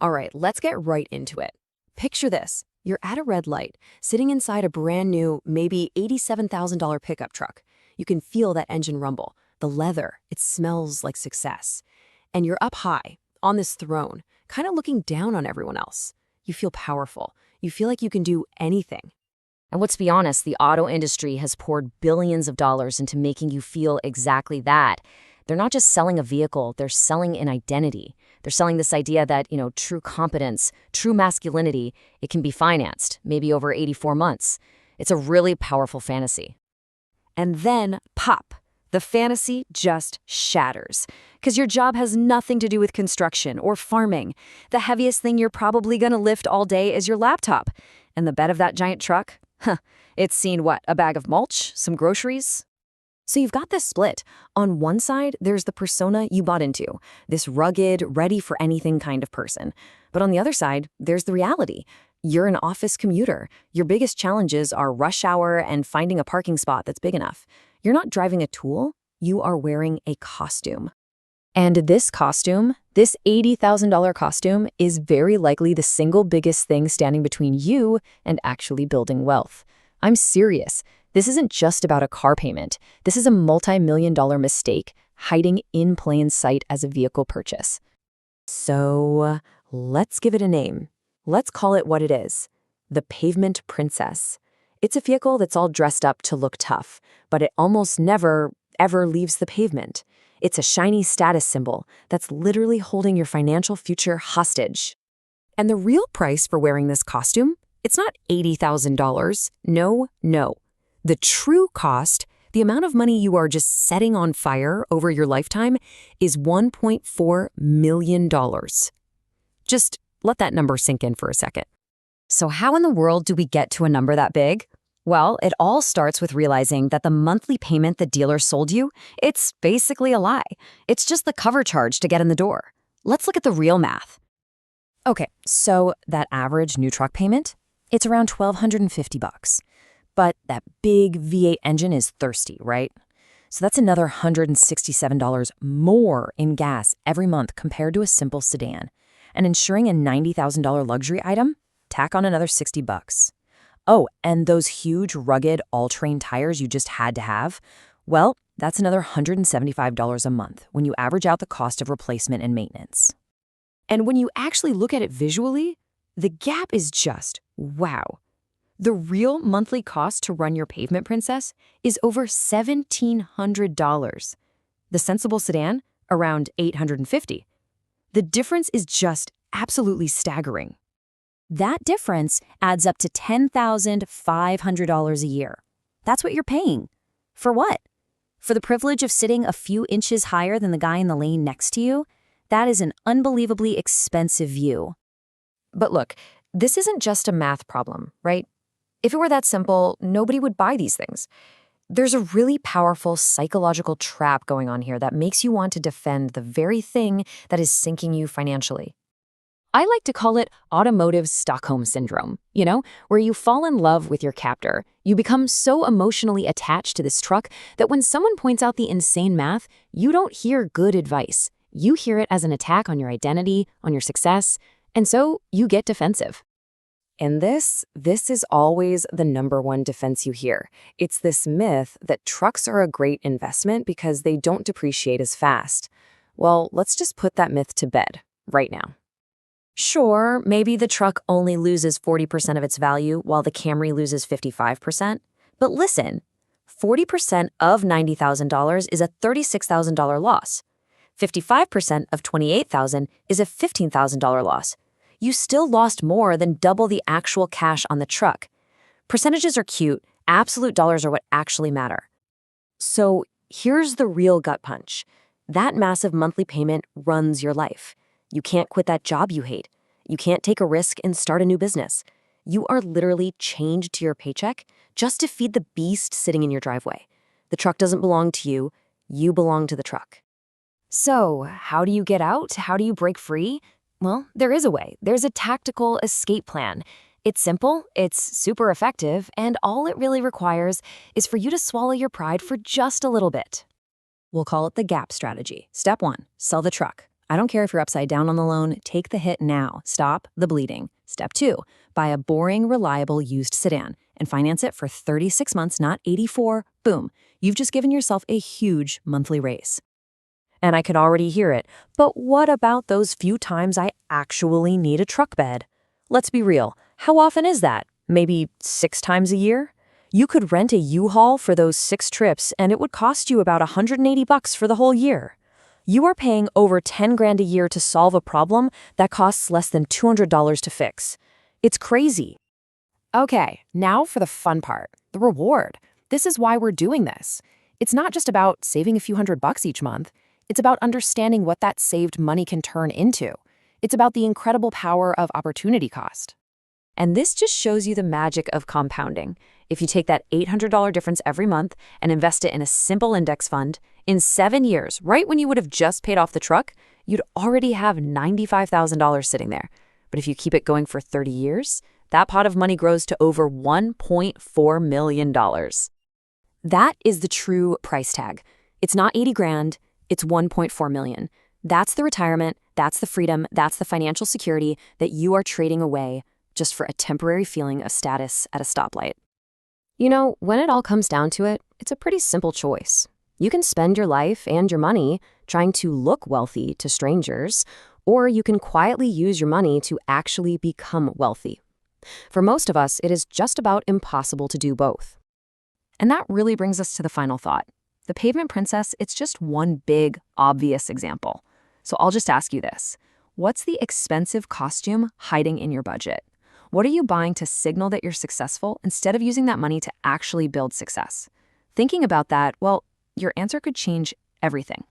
All right, let's get right into it. Picture this. You're at a red light, sitting inside a brand new, maybe $87,000 pickup truck. You can feel that engine rumble, the leather, it smells like success. And you're up high, on this throne, kind of looking down on everyone else. You feel powerful. You feel like you can do anything. And let's be honest, the auto industry has poured billions of dollars into making you feel exactly that. They're not just selling a vehicle, they're selling an identity. They're selling this idea that, true competence, true masculinity, it can be financed, maybe over 84 months. It's a really powerful fantasy. And then, pop, the fantasy just shatters. Because your job has nothing to do with construction or farming. The heaviest thing you're probably going to lift all day is your laptop. And the bed of that giant truck? It's seen what, a bag of mulch, some groceries? So you've got this split. On one side, there's the persona you bought into, this rugged, ready-for-anything kind of person. But on the other side, there's the reality. You're an office commuter. Your biggest challenges are rush hour and finding a parking spot that's big enough. You're not driving a tool, you are wearing a costume. And this costume, this $80,000 costume, is very likely the single biggest thing standing between you and actually building wealth. I'm serious. This isn't just about a car payment. This is a multi-million-dollar mistake hiding in plain sight as a vehicle purchase. So let's give it a name. Let's call it what it is, the Pavement Princess. It's a vehicle that's all dressed up to look tough, but it almost never, ever leaves the pavement. It's a shiny status symbol that's literally holding your financial future hostage. And the real price for wearing this costume? It's not $80,000. No. The true cost, the amount of money you are just setting on fire over your lifetime, is $1.4 million. Just let that number sink in for a second. So how in the world do we get to a number that big? Well, it all starts with realizing that the monthly payment the dealer sold you, it's basically a lie. It's just the cover charge to get in the door. Let's look at the real math. Okay, so that average new truck payment, it's around $1,250. But that big V8 engine is thirsty, right? So that's another $167 more in gas every month compared to a simple sedan. And insuring a $90,000 luxury item, tack on another $60. Oh, and those huge, rugged, all-terrain tires you just had to have, well, that's another $175 a month when you average out the cost of replacement and maintenance. And when you actually look at it visually, the gap is just wow. The real monthly cost to run your Pavement Princess is over $1,700. The sensible sedan, around $850. The difference is just absolutely staggering. That difference adds up to $10,500 a year. That's what you're paying. For what? For the privilege of sitting a few inches higher than the guy in the lane next to you? That is an unbelievably expensive view. But look, this isn't just a math problem, right? If it were that simple, nobody would buy these things. There's a really powerful psychological trap going on here that makes you want to defend the very thing that is sinking you financially. I like to call it automotive Stockholm syndrome, where you fall in love with your captor. You become so emotionally attached to this truck that when someone points out the insane math, you don't hear good advice. You hear it as an attack on your identity, on your success, and so you get defensive. And this is always the number one defense you hear. It's this myth that trucks are a great investment because they don't depreciate as fast. Well, let's just put that myth to bed right now. Sure, maybe the truck only loses 40% of its value while the Camry loses 55%. But listen, 40% of $90,000 is a $36,000 loss. 55% of $28,000 is a $15,000 loss. You still lost more than double the actual cash on the truck. Percentages are cute. Absolute dollars are what actually matter. So here's the real gut punch. That massive monthly payment runs your life. You can't quit that job you hate. You can't take a risk and start a new business. You are literally chained to your paycheck just to feed the beast sitting in your driveway. The truck doesn't belong to you. You belong to the truck. So how do you get out? How do you break free? Well, there is a way. There's a tactical escape plan. It's simple, it's super effective, and all it really requires is for you to swallow your pride for just a little bit. We'll call it the GAP strategy. Step 1, sell the truck. I don't care if you're upside down on the loan, take the hit now. Stop the bleeding. Step 2, buy a boring, reliable used sedan and finance it for 36 months, not 84. Boom. You've just given yourself a huge monthly raise. And I can already hear it. But what about those few times I actually need a truck bed? Let's be real. How often is that? Maybe 6 times a year? You could rent a U-Haul for those 6 trips and it would cost you about $180 for the whole year. You are paying over 10 grand a year to solve a problem that costs less than $200 to fix. It's crazy. Okay, now for the fun part, the reward. This is why we're doing this. It's not just about saving a few $100 each month. It's about understanding what that saved money can turn into. It's about the incredible power of opportunity cost. And this just shows you the magic of compounding. If you take that $800 difference every month and invest it in a simple index fund, in 7 years, right when you would have just paid off the truck, you'd already have $95,000 sitting there. But if you keep it going for 30 years, that pot of money grows to over $1.4 million. That is the true price tag. It's not 80 grand, it's 1.4 million. That's the retirement, that's the freedom, that's the financial security that you are trading away just for a temporary feeling of status at a stoplight. You know, when it all comes down to it, it's a pretty simple choice. You can spend your life and your money trying to look wealthy to strangers, or you can quietly use your money to actually become wealthy. For most of us, it is just about impossible to do both. And that really brings us to the final thought. The pavement princess, it's just one big, obvious example. So I'll just ask you this. What's the expensive costume hiding in your budget? What are you buying to signal that you're successful instead of using that money to actually build success? Thinking about that, well, your answer could change everything.